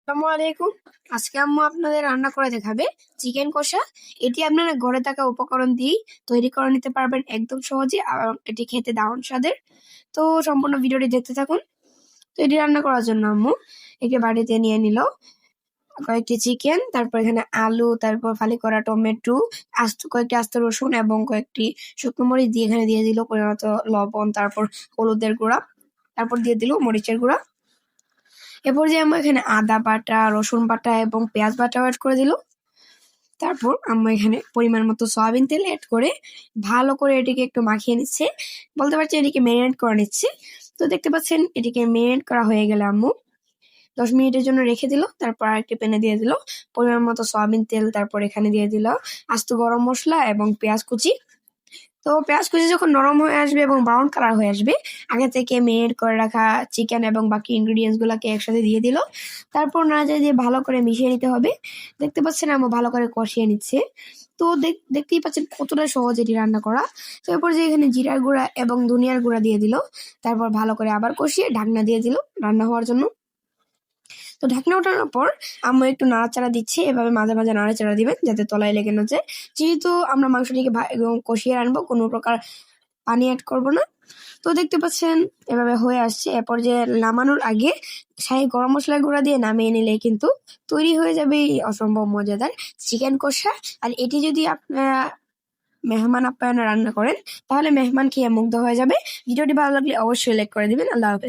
আসসালামু আলাইকুম। আজকে আম্মু আপনাদের রান্না করে দেখাবে চিকেন কষা। এটি আপনারা ঘরে থাকা উপকরণ দিয়েই তৈরি করে নিতে পারবেন একদম সহজে, আর এটি খেতে দারুণ স্বাদের। তো সম্পূর্ণ ভিডিওটি দেখতে থাকুন। তো এটি রান্না করার জন্য আম্মু একে বাড়িতে নিয়ে নিল কয়েকটি চিকেন, তারপর এখানে আলু, তারপর ফালি করা টমেটো, কয়েকটি আস্ত রসুন এবং কয়েকটি শুকনো মরিচ দিয়ে এখানে দিয়ে দিল পরিমাণ মতো লবণ, তারপর হলুদের গুঁড়া, তারপর দিয়ে দিল মরিচের গুঁড়া। এরপর যে আমরা এখানে আদা বাটা, রসুন বাটা এবং পেঁয়াজ বাটা অ্যাড করে দিল। তারপর আমরা এখানে পরিমাণ মতো সয়াবিন তেল অ্যাড করে ভালো করে এটিকে একটু মাখিয়ে নিচ্ছে, বলতে পারছি এটিকে ম্যারিনেট করে নিচ্ছে। তো দেখতে পাচ্ছেন এটিকে ম্যারিনেট করা হয়ে গেলে আম্মু 10 মিনিটের জন্য রেখে দিল। তারপর আরেকটি প্যানে দিয়ে দিল পরিমাণ মতো সয়াবিন তেল, তারপর এখানে দিয়ে দিল আস্ত গরম মশলা এবং পেঁয়াজ কুচি। তো পেঁয়াজ কুচি যখন নরম হয়ে আসবে এবং ব্রাউন কালার হয়ে আসবে, আগে থেকে মেরিনেট করে রাখা চিকেন এবং বাকি ইনগ্রিডিয়েন্টস গুলাকে একসাথে দিয়ে দিল। তারপর নাড়াচাড়া দিয়ে ভালো করে মিশিয়ে নিতে হবে। দেখতে পাচ্ছেন আম্মু ভালো করে কষিয়ে নিচ্ছে। তো দেখতেই পাচ্ছেন কতটা সহজ এটি রান্না করা। তো এরপর যে এখানে জিরার গুঁড়া এবং ধনিয়ার গুঁড়া দিয়ে দিল। তারপর ভালো করে আবার কষিয়ে ঢাকনা দিয়ে দিল রান্না হওয়ার জন্য। তো ঢাকনা ওঠানোর পর আম্মু একটু নাড়াচাড়া দিচ্ছে, এভাবে মাঝে মাঝে নাড়াচাড়া দিবেন যাতে তলায় লেগে না যায়। যেহেতু আমরা মাংসটিকে কষিয়ে আনবো, কোনো প্রকার পানি অ্যাড করবো না। তো দেখতে পাচ্ছেন এভাবে হয়ে আসছে। এরপর যে নামানোর আগে শাহি গরম মশলার গুঁড়া দিয়ে নামিয়ে নিলে কিন্তু তৈরি হয়ে যাবে এই অসম্ভব মজাদার চিকেন কষা। আর এটি যদি আপনারা মেহমান আপ্যায়নে রান্না করেন তাহলে মেহমান খেয়ে মুগ্ধ হয়ে যাবে। ভিডিওটি ভালো লাগলে অবশ্যই লাইক করে দিবেন। আল্লাহ হাফেজ।